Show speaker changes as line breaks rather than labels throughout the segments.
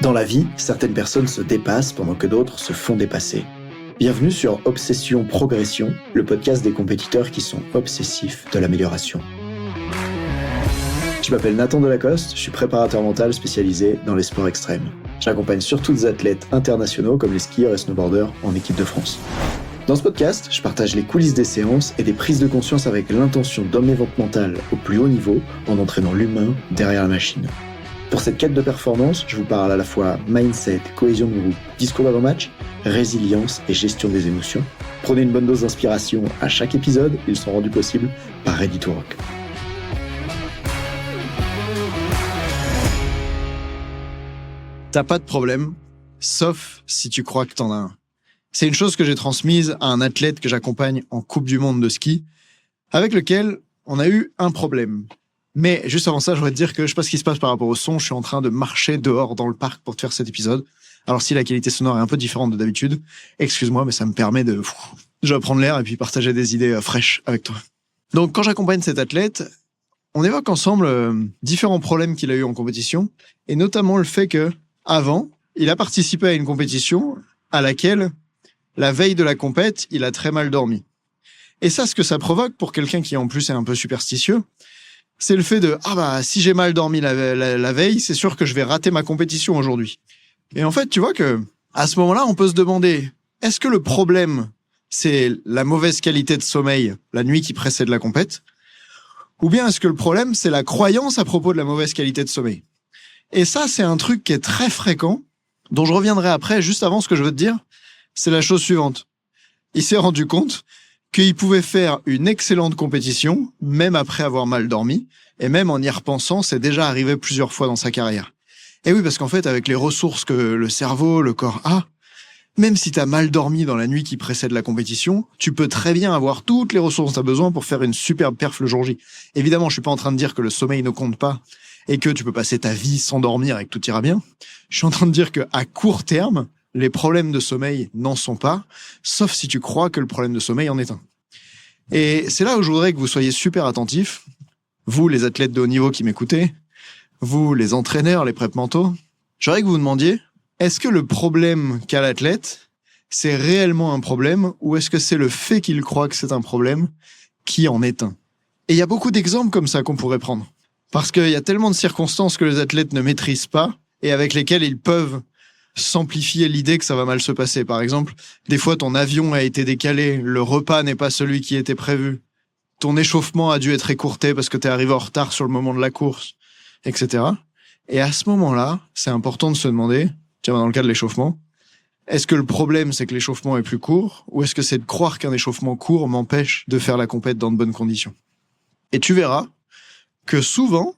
Dans la vie, certaines personnes se dépassent pendant que d'autres se font dépasser. Bienvenue sur Obsession Progression, le podcast des compétiteurs qui sont obsessifs de l'amélioration. Je m'appelle Nathan Delacoste, je suis préparateur mental spécialisé dans les sports extrêmes. J'accompagne surtout des athlètes internationaux comme les skieurs et snowboarders en équipe de France. Dans ce podcast, je partage les coulisses des séances et des prises de conscience avec l'intention d'emmener votre mental au plus haut niveau en entraînant l'humain derrière la machine. Pour cette quête de performance, je vous parle à la fois mindset, cohésion de groupe, discours d'avant-match, résilience et gestion des émotions. Prenez une bonne dose d'inspiration à chaque épisode, ils sont rendus possibles par Ready to Rock.
T'as pas de problème, sauf si tu crois que t'en as un. C'est une chose que j'ai transmise à un athlète que j'accompagne en Coupe du Monde de ski, avec lequel on a eu un problème. Mais juste avant ça, je voudrais te dire que je sais pas ce qui se passe par rapport au son. Je suis en train de marcher dehors dans le parc pour te faire cet épisode. Alors si la qualité sonore est un peu différente de d'habitude, excuse-moi, mais ça me permet de déjà prendre l'air et puis partager des idées fraîches avec toi. Donc quand j'accompagne cet athlète, on évoque ensemble différents problèmes qu'il a eu en compétition, et notamment le fait que avant, il a participé à une compétition à laquelle la veille de la compète, il a très mal dormi. Et ça, ce que ça provoque pour quelqu'un qui en plus est un peu superstitieux, c'est le fait de si j'ai mal dormi la veille, c'est sûr que je vais rater ma compétition aujourd'hui. Et en fait, tu vois que à ce moment-là, on peut se demander, est-ce que le problème, c'est la mauvaise qualité de sommeil la nuit qui précède la compète, ou bien est-ce que le problème, c'est la croyance à propos de la mauvaise qualité de sommeil? Et ça, c'est un truc qui est très fréquent, dont je reviendrai après. Juste avant, ce que je veux te dire, c'est la chose suivante. Il s'est rendu compte qu'il pouvait faire une excellente compétition, même après avoir mal dormi, et même en y repensant, c'est déjà arrivé plusieurs fois dans sa carrière. Et oui, parce qu'en fait, avec les ressources que le cerveau, le corps a, même si t'as mal dormi dans la nuit qui précède la compétition, tu peux très bien avoir toutes les ressources dont t'as besoin pour faire une superbe perf le jour J. Évidemment, je suis pas en train de dire que le sommeil ne compte pas, et que tu peux passer ta vie sans dormir et que tout ira bien. Je suis en train de dire que à court terme, les problèmes de sommeil n'en sont pas, sauf si tu crois que le problème de sommeil en est un. Et c'est là où je voudrais que vous soyez super attentifs, vous les athlètes de haut niveau qui m'écoutez, vous les entraîneurs, les prep mentaux. J'aimerais que vous vous demandiez, est-ce que le problème qu'a l'athlète, c'est réellement un problème, ou est-ce que c'est le fait qu'il croit que c'est un problème qui en est un? Et il y a beaucoup d'exemples comme ça qu'on pourrait prendre. Parce qu'il y a tellement de circonstances que les athlètes ne maîtrisent pas et avec lesquelles ils peuvent s'amplifier l'idée que ça va mal se passer. Par exemple, des fois ton avion a été décalé, le repas n'est pas celui qui était prévu, ton échauffement a dû être écourté parce que t'es arrivé en retard sur le moment de la course, etc. Et à ce moment-là, c'est important de se demander, tiens, dans le cas de l'échauffement, est-ce que le problème c'est que l'échauffement est plus court, ou est-ce que c'est de croire qu'un échauffement court m'empêche de faire la compète dans de bonnes conditions? Et tu verras que souvent,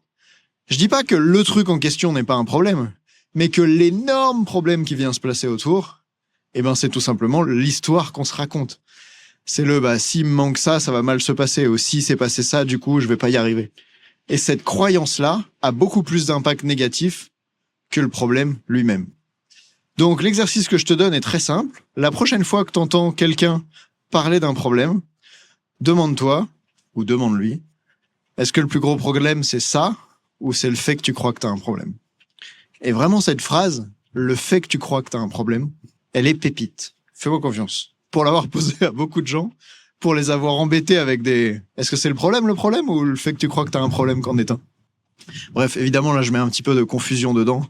je dis pas que le truc en question n'est pas un problème, mais que l'énorme problème qui vient se placer autour, c'est tout simplement l'histoire qu'on se raconte. C'est s'il me manque ça, ça va mal se passer, ou si c'est passé ça, du coup, je vais pas y arriver. Et cette croyance-là a beaucoup plus d'impact négatif que le problème lui-même. Donc, l'exercice que je te donne est très simple. La prochaine fois que t'entends quelqu'un parler d'un problème, demande-toi, ou demande-lui, est-ce que le plus gros problème, c'est ça, ou c'est le fait que tu crois que t'as un problème? Et vraiment, cette phrase, le fait que tu crois que t'as un problème, elle est pépite. Fais-moi confiance. Pour l'avoir posée à beaucoup de gens, pour les avoir embêtés avec des... Est-ce que c'est le problème, ou le fait que tu crois que t'as un problème qu'en est un? Bref, évidemment, là, je mets un petit peu de confusion dedans,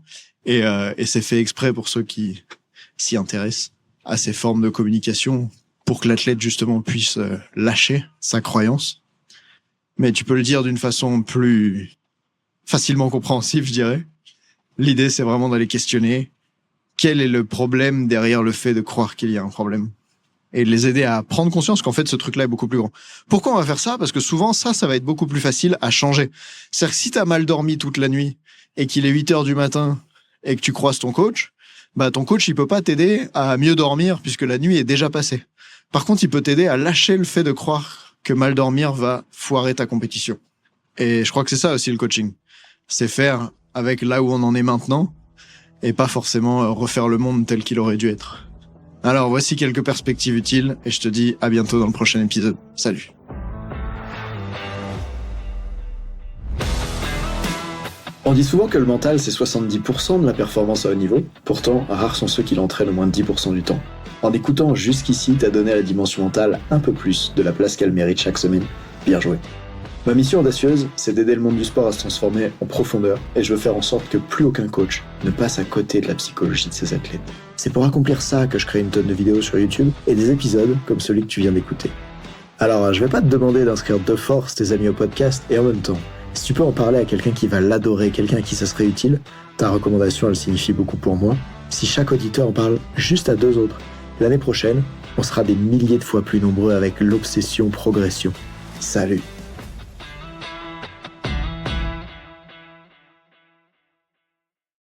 et c'est fait exprès pour ceux qui s'y intéressent à ces formes de communication, pour que l'athlète, justement, puisse lâcher sa croyance. Mais tu peux le dire d'une façon plus facilement compréhensible, je dirais. L'idée, c'est vraiment d'aller questionner quel est le problème derrière le fait de croire qu'il y a un problème. Et de les aider à prendre conscience qu'en fait, ce truc-là est beaucoup plus grand. Pourquoi on va faire ça? Parce que souvent, ça va être beaucoup plus facile à changer. C'est-à-dire que si t'as mal dormi toute la nuit et qu'il est 8h du matin et que tu croises ton coach, ton coach, il peut pas t'aider à mieux dormir puisque la nuit est déjà passée. Par contre, il peut t'aider à lâcher le fait de croire que mal dormir va foirer ta compétition. Et je crois que c'est ça aussi le coaching. C'est faire avec là où on en est maintenant, et pas forcément refaire le monde tel qu'il aurait dû être. Alors voici quelques perspectives utiles, et je te dis à bientôt dans le prochain épisode. Salut!
On dit souvent que le mental, c'est 70% de la performance à haut niveau. Pourtant, rares sont ceux qui l'entraînent au moins de 10% du temps. En écoutant jusqu'ici, t'as donné à la dimension mentale un peu plus de la place qu'elle mérite chaque semaine. Bien joué. Ma mission audacieuse, c'est d'aider le monde du sport à se transformer en profondeur, et je veux faire en sorte que plus aucun coach ne passe à côté de la psychologie de ses athlètes. C'est pour accomplir ça que je crée une tonne de vidéos sur YouTube et des épisodes comme celui que tu viens d'écouter. Alors, je vais pas te demander d'inscrire de force tes amis au podcast, et en même temps, si tu peux en parler à quelqu'un qui va l'adorer, quelqu'un à qui ça serait utile, ta recommandation, elle signifie beaucoup pour moi. Si chaque auditeur en parle juste à 2 autres, l'année prochaine, on sera des milliers de fois plus nombreux avec l'obsession progression. Salut!